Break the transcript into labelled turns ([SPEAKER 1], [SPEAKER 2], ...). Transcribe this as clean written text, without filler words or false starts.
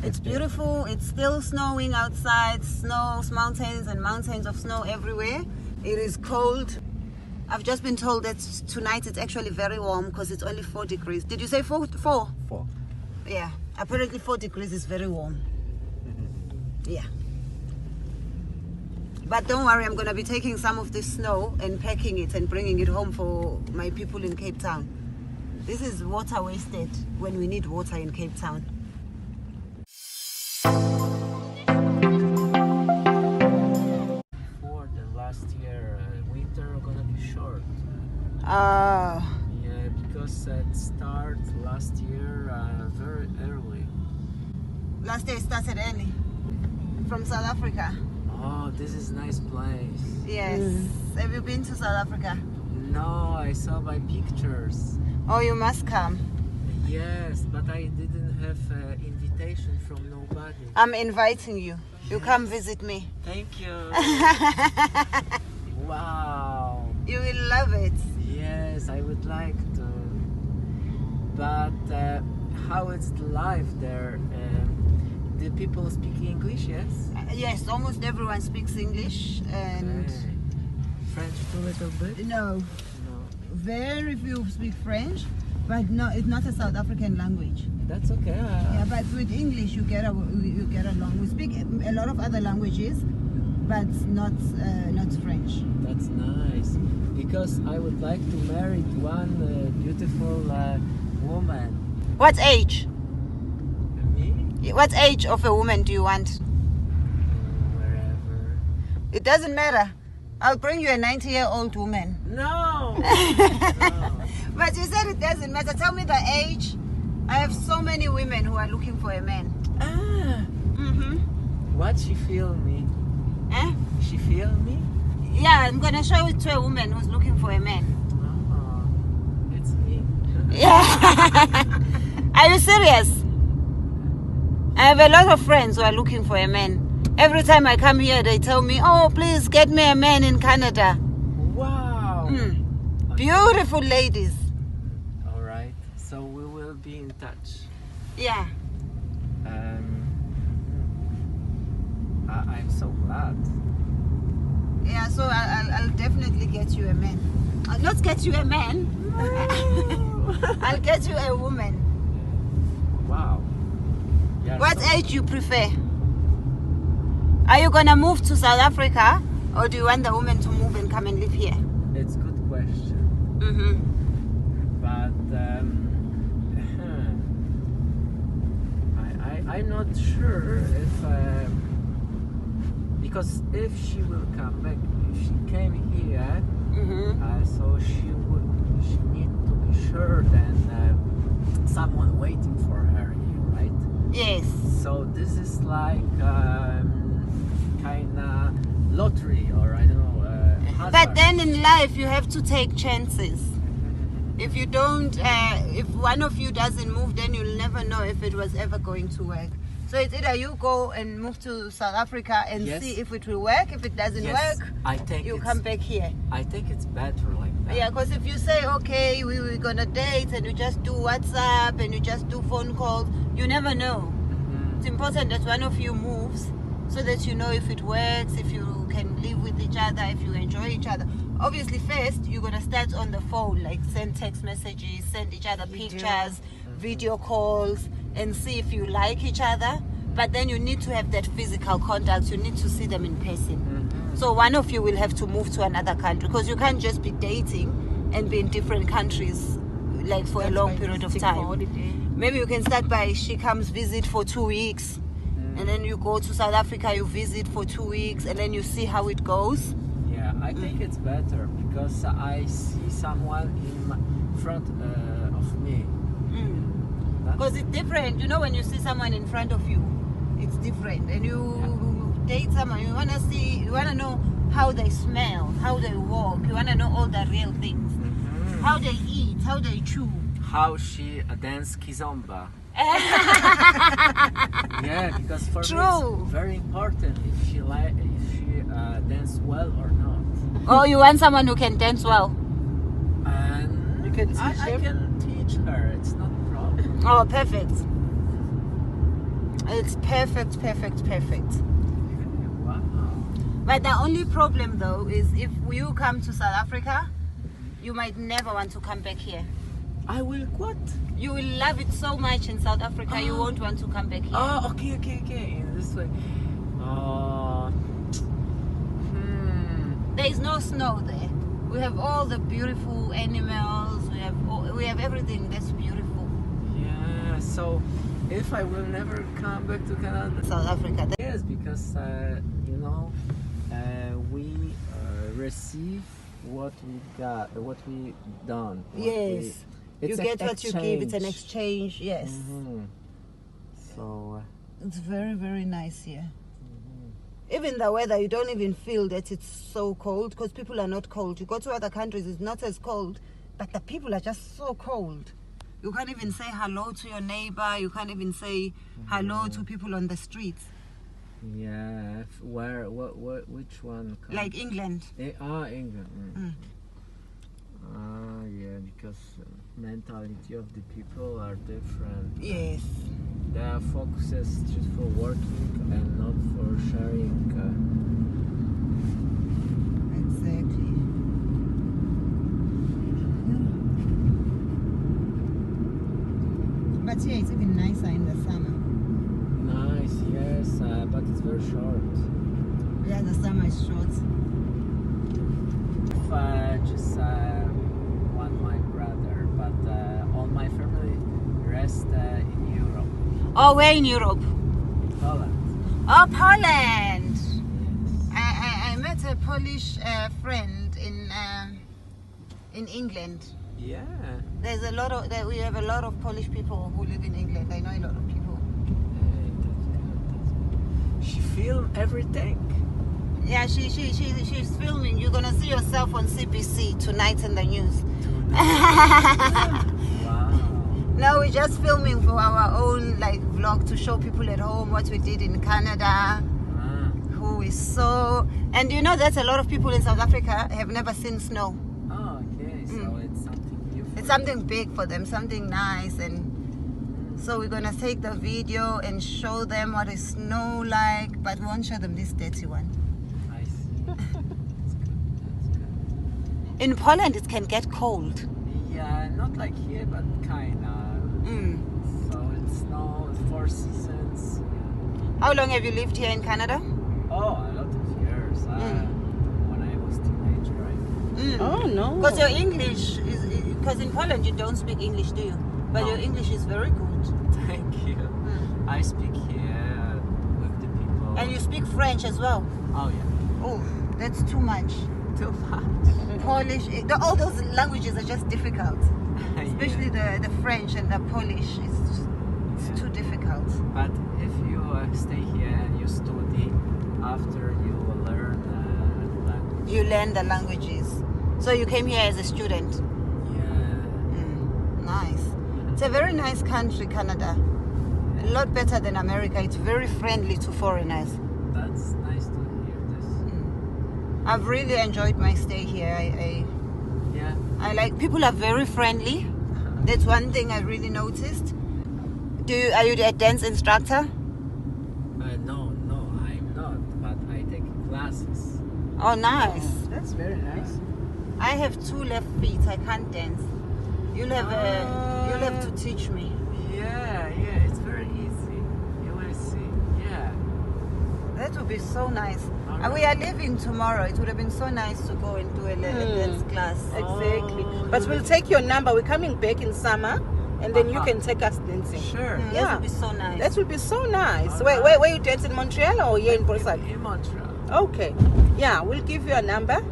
[SPEAKER 1] It's beautiful. It's still snowing outside. Snows, mountains and mountains of snow everywhere. It is cold. I've just been told that tonight it's actually very warm because it's only 4 degrees. Did you say 4? 4?
[SPEAKER 2] 4.
[SPEAKER 1] Yeah. Apparently 4 degrees is very warm. Yeah. But don't worry, I'm going to be taking some of this snow and packing it and bringing it home for my people in Cape Town. This is water wasted when we need water in Cape Town.
[SPEAKER 2] For the last year, winter gonna be short.
[SPEAKER 1] Ah.
[SPEAKER 2] Yeah, because it started last year very early.
[SPEAKER 1] Last year it started early. From South Africa.
[SPEAKER 2] Oh, this is nice place.
[SPEAKER 1] Yes. Have you been to South Africa?
[SPEAKER 2] No, I saw by pictures.
[SPEAKER 1] Oh, you must come.
[SPEAKER 2] Yes, but I didn't have invitation from nobody.
[SPEAKER 1] I'm inviting you. You come visit me.
[SPEAKER 2] Thank you. Wow.
[SPEAKER 1] You will love it.
[SPEAKER 2] Yes, I would like to. But how is life there? Do people speak English? Yes.
[SPEAKER 1] Yes, almost everyone speaks English and
[SPEAKER 2] Okay. French too, a little bit.
[SPEAKER 1] no,
[SPEAKER 2] No.
[SPEAKER 1] very few speak French, but no, it's not a South African language.
[SPEAKER 2] That's okay.
[SPEAKER 1] Yeah, but with English you get along. We speak a lot of other languages, but not French.
[SPEAKER 2] That's nice. Because I would like to marry one beautiful woman.
[SPEAKER 1] What age?
[SPEAKER 2] Me?
[SPEAKER 1] What age of a woman do you want?
[SPEAKER 2] Wherever.
[SPEAKER 1] It doesn't matter. I'll bring you a 90-year-old woman.
[SPEAKER 2] No! No.
[SPEAKER 1] But you said it doesn't matter. Tell me the age. I have so many women who are looking for a man.
[SPEAKER 2] Ah! What she feel me?
[SPEAKER 1] Eh?
[SPEAKER 2] She feel me?
[SPEAKER 1] Yeah, I'm gonna show it to a woman who's looking for a man.
[SPEAKER 2] Oh, it's me.
[SPEAKER 1] Yeah. Are you serious? I have a lot of friends who are looking for a man. Every time I come here, they tell me, "Oh, please get me a man in Canada."
[SPEAKER 2] Wow!
[SPEAKER 1] Beautiful ladies.
[SPEAKER 2] All right, so we will be in touch.
[SPEAKER 1] Yeah.
[SPEAKER 2] I'm so glad.
[SPEAKER 1] Yeah, so I'll definitely get you a man. I'll not get you a man. I'll get you a woman.
[SPEAKER 2] Wow. Yeah,
[SPEAKER 1] What
[SPEAKER 2] so-
[SPEAKER 1] age you prefer? Are you gonna move to South Africa, or do you want the woman to move and come and live here?
[SPEAKER 2] It's a good question. But I'm not sure if because if she will come back, if she came here, so she need to be sure then someone waiting for her here, right?
[SPEAKER 1] Yes.
[SPEAKER 2] So this is like kind of lottery, or I don't know.
[SPEAKER 1] But
[SPEAKER 2] hazard.
[SPEAKER 1] then in life you have to take chances. If you don't, if one of you doesn't move, then you'll never know if it was ever going to work. So it's either you go and move to South Africa and
[SPEAKER 2] Yes.
[SPEAKER 1] see if it will work. If it doesn't
[SPEAKER 2] Yes,
[SPEAKER 1] work,
[SPEAKER 2] I think
[SPEAKER 1] you
[SPEAKER 2] it's-
[SPEAKER 1] come back here.
[SPEAKER 2] I think it's better like that.
[SPEAKER 1] Yeah, because if you say, okay, we're gonna date and you just do WhatsApp and you just do phone calls, you never know. It's important that one of you moves so that you know if it works, if you can live with each other, if you enjoy each other. Obviously, first, you're going to start on the phone, like send text messages, send each other pictures, video calls, and see if you like each other. But then you need to have that physical contact. You need to see them in person. So one of you will have to move to another country, because you can't just be dating and be in different countries like for a long period of time. Maybe you can start by she comes visit for 2 weeks, and then you go to South Africa, you visit for 2 weeks, and then you see how it goes.
[SPEAKER 2] Yeah, I think it's better because I see someone in front of me.
[SPEAKER 1] Because it's different, you know, when you see someone in front of you, it's different. And you date someone, you wanna see, you wanna know how they smell, how they walk, you wanna know all the real things. How they eat, how they chew.
[SPEAKER 2] How she dance kizomba. Yeah, because for me
[SPEAKER 1] True.
[SPEAKER 2] it's very important if she dance well or not.
[SPEAKER 1] Oh, you want someone who can dance well?
[SPEAKER 2] And
[SPEAKER 1] You can teach
[SPEAKER 2] I
[SPEAKER 1] him?
[SPEAKER 2] can teach her. It's not a problem.
[SPEAKER 1] Oh, perfect. It's perfect, perfect, perfect.
[SPEAKER 2] Wow.
[SPEAKER 1] But the only problem though is if you come to South Africa, you might never want to come back here.
[SPEAKER 2] I will what?
[SPEAKER 1] You will love it so much in South Africa, you won't want to come back here.
[SPEAKER 2] Oh, okay. In this way.
[SPEAKER 1] There is no snow there. We have all the beautiful animals. We have everything that's beautiful.
[SPEAKER 2] Yeah. So, if I will never come back to Canada,
[SPEAKER 1] South Africa.
[SPEAKER 2] yes, because we receive what we got, what we done.
[SPEAKER 1] Yes. You get what you give. It's an exchange. Yes.
[SPEAKER 2] So.
[SPEAKER 1] It's very, very nice here. Even the weather, you don't even feel that it's so cold because people are not cold. You go to other countries, it's not as cold, but the people are just so cold. You can't even say hello to your neighbor. You can't even say hello to people on the streets.
[SPEAKER 2] Yeah. Where? What? Which one?
[SPEAKER 1] Like England.
[SPEAKER 2] England. Yeah, because mentality of the people are different.
[SPEAKER 1] Yes.
[SPEAKER 2] Their focus is just for working and not for sharing.
[SPEAKER 1] Exactly. But here it's even nicer in the summer.
[SPEAKER 2] Nice, yes, but it's very short.
[SPEAKER 1] Yeah, the summer is short.
[SPEAKER 2] Just want my brother, but all my family rest in Europe.
[SPEAKER 1] Oh, where in Europe?
[SPEAKER 2] Holland.
[SPEAKER 1] Oh, Poland.
[SPEAKER 2] Yes.
[SPEAKER 1] I met a Polish friend in England.
[SPEAKER 2] Yeah.
[SPEAKER 1] There's a lot of we have a lot of Polish people who live in England. I know a lot of people.
[SPEAKER 2] Hey, that's good. She filmed everything.
[SPEAKER 1] Yeah, she's filming. You're gonna see yourself on CBC tonight in the news.
[SPEAKER 2] Wow.
[SPEAKER 1] No, we're just filming for our own vlog to show people at home what we did in Canada. Who we saw, and you know that a lot of people in South Africa have never seen snow.
[SPEAKER 2] Oh, okay. So it's something new.
[SPEAKER 1] It's something big for them, something nice, and so we're gonna take the video and show them what is snow like, but we won't show them this dirty one.
[SPEAKER 2] I see. That's good.
[SPEAKER 1] In Poland, it can get cold.
[SPEAKER 2] Yeah, not like here, but kinda. So it's snow, 4 seasons.
[SPEAKER 1] How long have you lived here in Canada?
[SPEAKER 2] Oh, a lot of years. When I was teenager, right?
[SPEAKER 3] Oh no.
[SPEAKER 1] Because your English is, because in Poland you don't speak English, do you? But
[SPEAKER 2] No.
[SPEAKER 1] your English is very good.
[SPEAKER 2] Thank you. I speak here with the people.
[SPEAKER 1] And you speak French as well.
[SPEAKER 2] Oh yeah.
[SPEAKER 1] Oh, that's too much.
[SPEAKER 2] Too much.
[SPEAKER 1] Polish, all those languages are just difficult. Especially the French and the Polish. It's too difficult.
[SPEAKER 2] But if you stay here and you study, after you will learn the language.
[SPEAKER 1] You learn the languages. So you came here as a student.
[SPEAKER 2] Yeah.
[SPEAKER 1] Nice. It's a very nice country, Canada. A lot better than America. It's very friendly to foreigners.
[SPEAKER 2] That's nice to hear this.
[SPEAKER 1] I've really enjoyed my stay here.
[SPEAKER 2] Yeah.
[SPEAKER 1] I like, people are very friendly. That's one thing I really noticed. Are you a dance instructor?
[SPEAKER 2] No, I'm not, but I take classes.
[SPEAKER 1] Oh, nice.
[SPEAKER 3] That's very nice.
[SPEAKER 1] I have 2 left feet. I can't dance. You'll have to teach me.
[SPEAKER 2] Yeah, it's very easy. You will see. Yeah.
[SPEAKER 1] That would be so nice. And we are leaving tomorrow. It would have been so nice to go and do a dance class.
[SPEAKER 3] Exactly. But we'll take your number. We're coming back in summer, and then you can take us dancing.
[SPEAKER 2] Sure.
[SPEAKER 1] That would be so nice.
[SPEAKER 3] That would be so nice. Where you dance in Montreal or here in Brussels?
[SPEAKER 2] In Montreal.
[SPEAKER 3] Okay. Yeah, we'll give you a number.